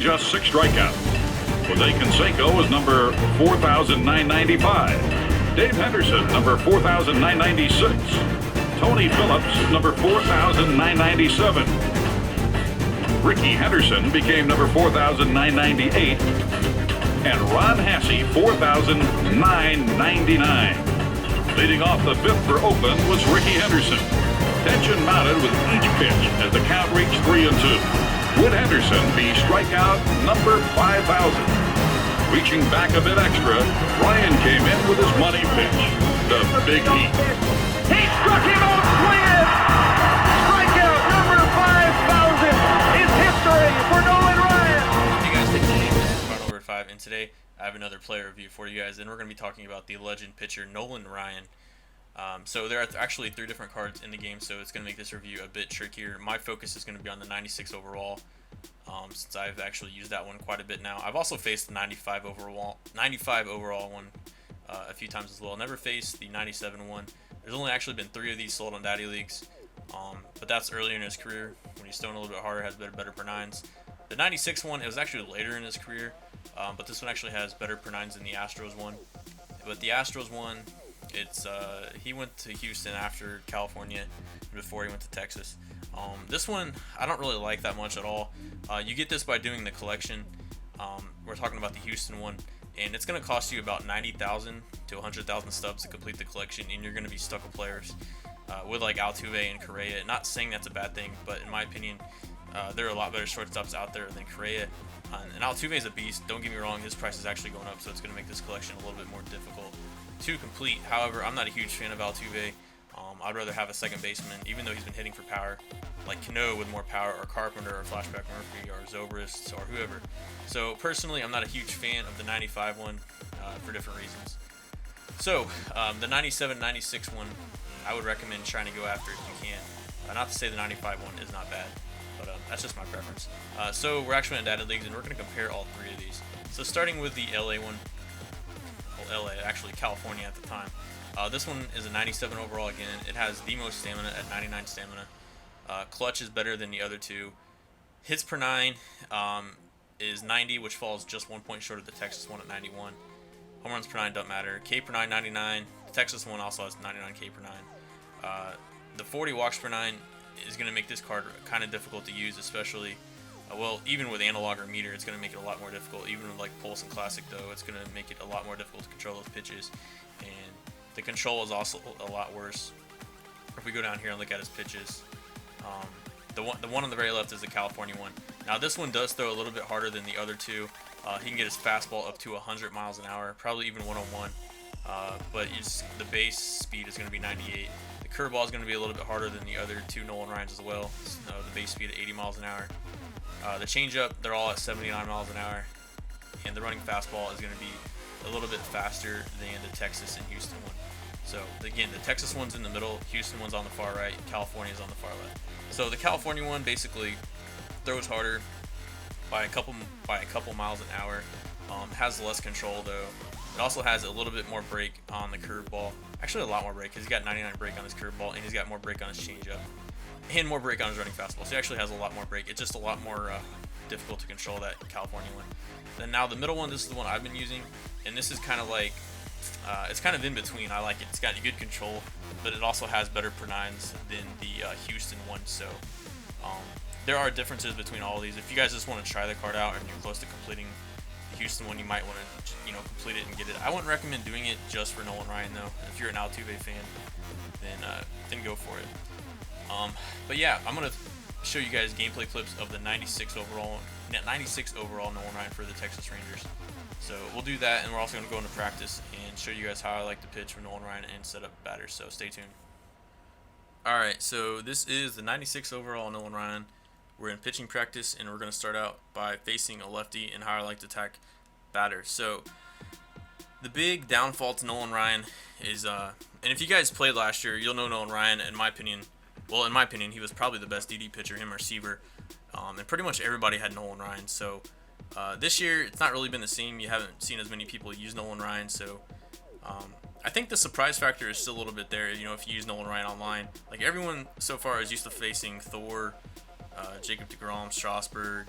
just 6 strikeouts. Jose Canseco was number 4,995. Dave Henderson, number 4,996. Tony Phillips, number 4,997. Ricky Henderson became number 4,998. And Ron Hasse, 4,999. Leading off the 5th for Oakland was Ricky Henderson. Tension mounted with each pitch as the count reached 3-2. Would Henderson be strikeout number 5,000? Reaching back a bit extra, Ryan came in with his money pitch, the Big Heat. He struck him out swinging! Strikeout number 5,000 is history for Nolan Ryan! Hey guys, thanks for joining us for Final Word 5, and today I have another player review for you guys, and we're going to be talking about the legend pitcher Nolan Ryan. So there are actually 3 different cards in the game, so it's going to make this review a bit trickier. My focus is going to be on the 96 overall, since I've actually used that one quite a bit now. I've also faced the 95 overall one a few times as well. Never faced the 97 one. There's only actually been 3 of these sold on Daddy Leagues, but that's earlier in his career when he's throwing a little bit harder, has better per nines. The 96 one, it was actually later in his career, but this one actually has better per nines than the Astros one. But the Astros one, it's he went to Houston after California before he went to Texas. This one I don't really like that much at all. You get this by doing the collection. We're talking about the Houston one, and it's going to cost you about 90,000 to 100,000 stubs to complete the collection, and you're going to be stuck with players with like Altuve and Correa. Not saying that's a bad thing, but in my opinion, there are a lot better shortstops out there than Correa. And Altuve is a beast. Don't get me wrong, his price is actually going up, so it's going to make this collection a little bit more difficult to complete. However, I'm not a huge fan of Altuve. I'd rather have a second baseman, even though he's been hitting for power, like Cano with more power, or Carpenter, or Flashback Murphy, or Zobrist, or whoever. So personally, I'm not a huge fan of the 95 one for different reasons. So the 97, 96 one, I would recommend trying to go after if you can. Not to say the 95 one is not bad, but that's just my preference. So we're actually in Data Leagues, and we're going to compare all 3 of these. So starting with the LA one, well, LA, actually California at the time. This one is a 97 overall again. It has the most stamina at 99 stamina. Clutch is better than the other 2. Hits per 9 is 90, which falls just 1 point short of the Texas one at 91. Home runs per 9 don't matter. K per 9, 99. The Texas one also has 99 K per 9. The 40 walks per 9 is going to make this card kind of difficult to use, especially, well, even with analog or meter, it's going to make it a lot more difficult. Even with like Pulse and Classic, though, it's going to make it a lot more difficult to control those pitches. And the control is also a lot worse. If we go down here and look at his pitches, the one on the very left is the California one. Now this one does throw a little bit harder than the other 2. He can get his fastball up to 100 miles an hour, probably even 101. But the base speed is going to be 98. The curveball is going to be a little bit harder than the other 2 Nolan Ryans as well. The base speed at 80 miles an hour. The changeup, they're all at 79 miles an hour. And the running fastball is going to be a little bit faster than the Texas and Houston one. So again, the Texas one's in the middle, Houston one's on the far right, California's on the far left. So the California one basically throws harder by a couple miles an hour. Has less control though. It also has a little bit more break on the curveball. Actually, a lot more break because he's got 99 break on his curveball, and he's got more break on his changeup, and more break on his running fastball. So he actually has a lot more break. It's just a lot more difficult to control, that California one. Then now the middle one, this is the one I've been using, and this is kind of like, it's kind of in between. I like it. It's got good control, but it also has better per nines than the Houston one. So there are differences between all of these. If you guys just want to try the card out and you're close to completing the Houston one, you might want to complete it and get it. I wouldn't recommend doing it just for Nolan Ryan though. If you're an Altuve fan, then go for it. But yeah, I'm gonna show you guys gameplay clips of the 96 overall Nolan Ryan for the Texas Rangers. So we'll do that, and we're also going to go into practice and show you guys how I like to pitch for Nolan Ryan and set up batters, so stay tuned. Alright, so this is the 96 overall Nolan Ryan. We're in pitching practice, and we're going to start out by facing a lefty and how I like to attack batters. So the big downfall to Nolan Ryan is, and if you guys played last year, you'll know Nolan Ryan, in my opinion, he was probably the best DD pitcher, him or Seaver. And pretty much everybody had Nolan Ryan. So this year, it's not really been the same. You haven't seen as many people use Nolan Ryan. So I think the surprise factor is still a little bit there. If you use Nolan Ryan online, like everyone so far is used to facing Thor, Jacob deGrom, Strasburg,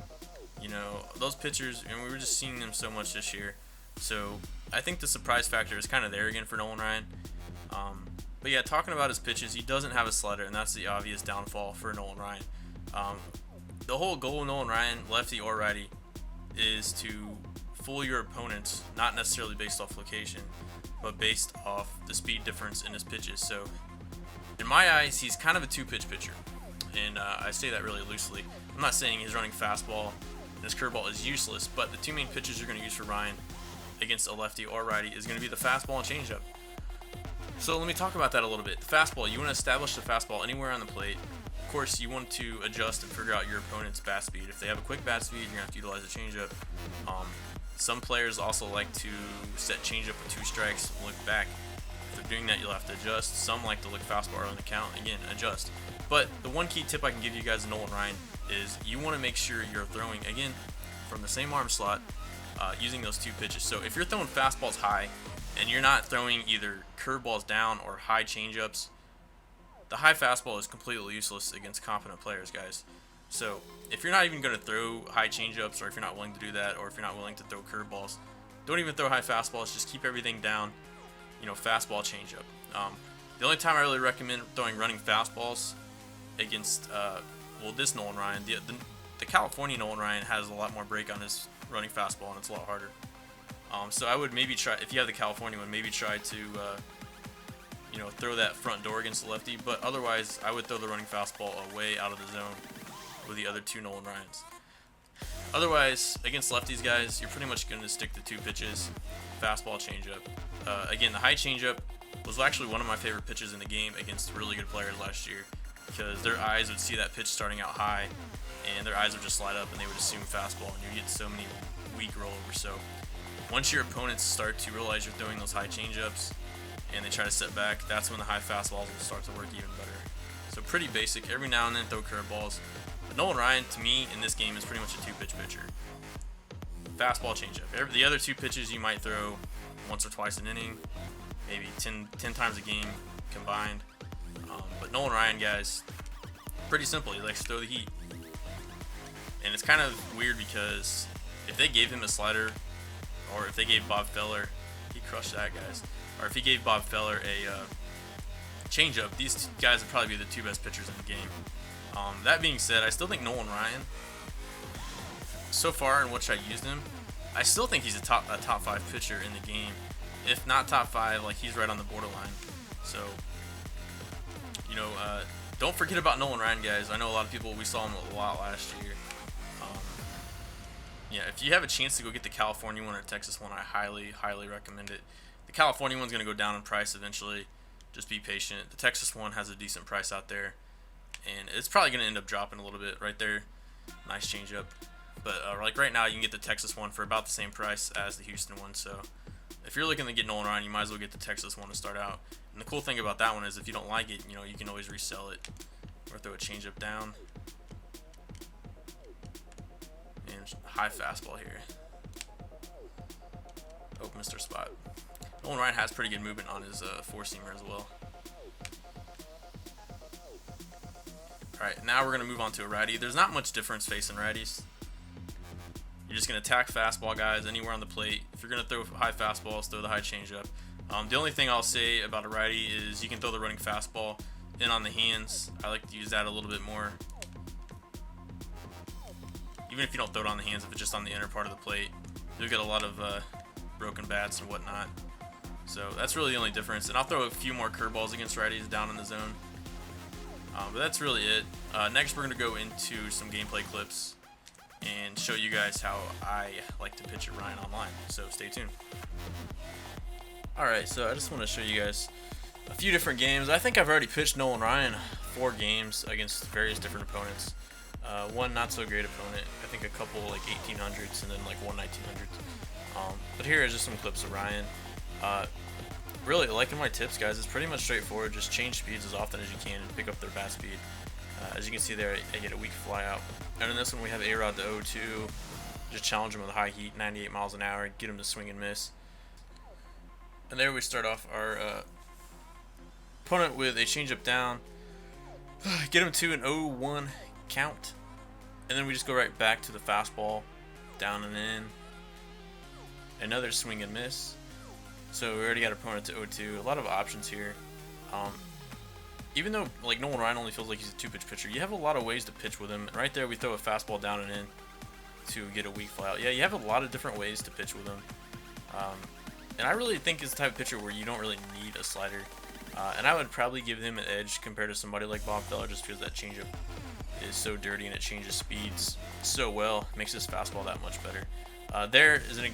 You know, those pitchers, and we were just seeing them so much this year. So I think the surprise factor is kind of there again for Nolan Ryan. But yeah, talking about his pitches, he doesn't have a slider, and that's the obvious downfall for Nolan Ryan. The whole goal of Nolan Ryan, lefty or righty, is to fool your opponents, not necessarily based off location, but based off the speed difference in his pitches. So in my eyes, he's kind of a two-pitch pitcher, and I say that really loosely. I'm not saying his running fastball and his curveball is useless, but the two main pitches you're going to use for Ryan against a lefty or righty is going to be the fastball and changeup. So let me talk about that a little bit. The fastball, you want to establish the fastball anywhere on the plate. Of course, you want to adjust and figure out your opponent's bat speed. If they have a quick bat speed, you're going to have to utilize the changeup. Some players also like to set changeup with 2 strikes, look back. If they're doing that, you'll have to adjust. Some like to look fastball early in the count. Again, adjust. But the one key tip I can give you guys in Nolan Ryan is you want to make sure you're throwing, again, from the same arm slot, using those 2 pitches. So if you're throwing fastballs high and you're not throwing either curveballs down or high changeups, the high fastball is completely useless against competent players, guys. So if you're not even going to throw high changeups, or if you're not willing to do that, or if you're not willing to throw curveballs, don't even throw high fastballs. Just keep everything down, you know, fastball, changeup. The only time I really recommend throwing running fastballs against, this Nolan Ryan, the California Nolan Ryan has a lot more break on his running fastball, and it's a lot harder. So I would maybe try, if you have the California one, maybe try to, throw that front door against the lefty. But otherwise, I would throw the running fastball away out of the zone with the other 2 Nolan Ryans. Otherwise, against lefties, guys, you're pretty much going to stick to 2 pitches, fastball, changeup. Again, the high changeup was actually one of my favorite pitches in the game against really good players last year, because their eyes would see that pitch starting out high, and their eyes would just light up, and they would assume fastball, and you get so many weak rollovers. So once your opponents start to realize you're throwing those high changeups and they try to set back, that's when the high fastballs will start to work even better. So pretty basic. Every now and then throw curveballs. But Nolan Ryan, to me, in this game is pretty much a 2-pitch pitcher. Fastball, changeup. The other 2 pitches you might throw once or twice an inning, maybe 10 times a game combined. But Nolan Ryan, guys, pretty simple. He likes to throw the heat. And it's kind of weird because if they gave him a slider, or if they gave Bob Feller, he crushed that, guys. Or if he gave Bob Feller a changeup, these guys would probably be the 2 best pitchers in the game. That being said, I still think Nolan Ryan, so far in which I used him, I still think he's a top 5 pitcher in the game. If not top 5, like, he's right on the borderline. So, don't forget about Nolan Ryan, guys. I know a lot of people, we saw him a lot last year. If you have a chance to go get the California one or Texas one, I highly, highly recommend it. The California one's going to go down in price eventually. Just be patient. The Texas one has a decent price out there, and it's probably going to end up dropping a little bit right there. Nice changeup. But like right now, you can get the Texas one for about the same price as the Houston one. So if you're looking to get Nolan Ryan, you might as well get the Texas one to start out. And the cool thing about that one is if you don't like it, you can always resell it or throw a changeup down. And high fastball here. Oh, missed our spot. Nolan Ryan has pretty good movement on his 4-seamer as well. Alright, now we're going to move on to a righty. There's not much difference facing righties. You're just going to attack fastball, guys, anywhere on the plate. If you're going to throw high fastballs, throw the high changeup. The only thing I'll say about a righty is you can throw the running fastball in on the hands. I like to use that a little bit more. Even if you don't throw it on the hands, if it's just on the inner part of the plate, you'll get a lot of broken bats and whatnot. So that's really the only difference. And I'll throw a few more curveballs against righties down in the zone. But that's really it. Next, we're going to go into some gameplay clips and show you guys how I like to pitch at Ryan online. So stay tuned. Alright, so I just want to show you guys a few different games. I think I've already pitched Nolan Ryan 4 games against various different opponents. One not so great opponent, I think a couple like 1800s and then like one 1900s. But here is just some clips of Ryan. Really liking my tips, guys. It's pretty much straightforward. Just change speeds as often as you can and pick up their bat speed. As you can see there, I get a weak fly out. And in this one we have A-Rod to 0-2. Just challenge him with high heat, 98 miles an hour, get him to swing and miss. And there we start off our opponent with a changeup down. Get him to an 0-1 count. And then we just go right back to the fastball, down and in. Another swing and miss. So we already got opponent to 0-2. A lot of options here. Even though like Nolan Ryan only feels like he's a 2-pitch pitcher, you have a lot of ways to pitch with him. And right there, we throw a fastball down and in to get a weak fly out. Yeah, you have a lot of different ways to pitch with him. And I really think he's the type of pitcher where you don't really need a slider. And I would probably give him an edge compared to somebody like Bob Feller, just because that changeup is so dirty and it changes speeds so well, makes his fastball that much better. There is a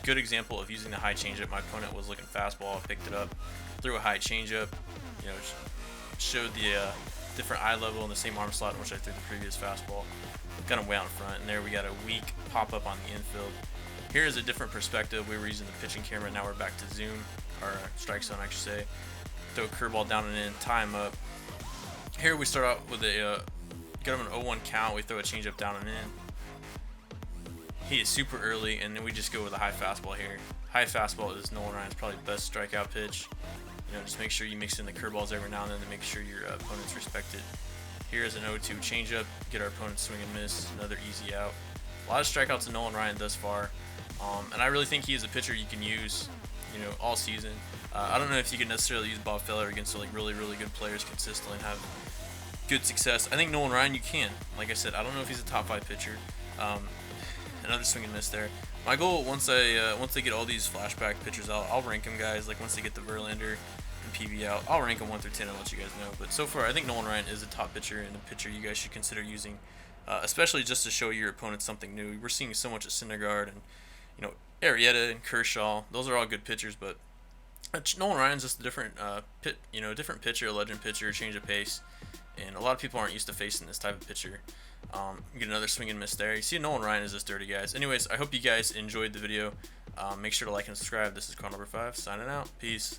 good example of using the high changeup. My opponent was looking fastball, picked it up, threw a high changeup, you know, showed the different eye level in the same arm slot in which I threw the previous fastball. Got him way out in front, and there we got a weak pop up on the infield. Here is a different perspective. We were using the pitching camera, now we're back to zoom, or strike zone I should say. Throw a curveball down and in, tie him up. Here we start out with a get him an 0-1 count. We throw a changeup down and in. He is super early, and then we just go with a high fastball here. High fastball is Nolan Ryan's probably best strikeout pitch. You know, just make sure you mix in the curveballs every now and then to make sure your opponents respect it. Here is an 0-2 changeup, get our opponent swing and miss, another easy out. A lot of strikeouts to Nolan Ryan thus far, and I really think he is a pitcher you can use, you know, all season. I don't know if you can necessarily use Bob Feller against like really good players consistently and have good success. I think Nolan Ryan you can. Like I said, I don't know if he's a top 5 pitcher. Another swing and miss there. My goal once they get all these flashback pitchers out, I'll rank them, guys. Like once they get the Verlander and PB out, I'll rank them 1 through 10 and let you guys know. But so far, I think Nolan Ryan is a top pitcher and a pitcher you guys should consider using, especially just to show your opponent something new. We're seeing so much at Syndergaard and Arrieta and Kershaw. Those are all good pitchers, but Nolan Ryan's just a different different pitcher, a legend pitcher, change of pace, and a lot of people aren't used to facing this type of pitcher. Get another swing and miss there. You see Nolan Ryan is this dirty, guys. Anyways, I hope you guys enjoyed the video. Make sure to like and subscribe. This is Call Number 5 signing out. Peace.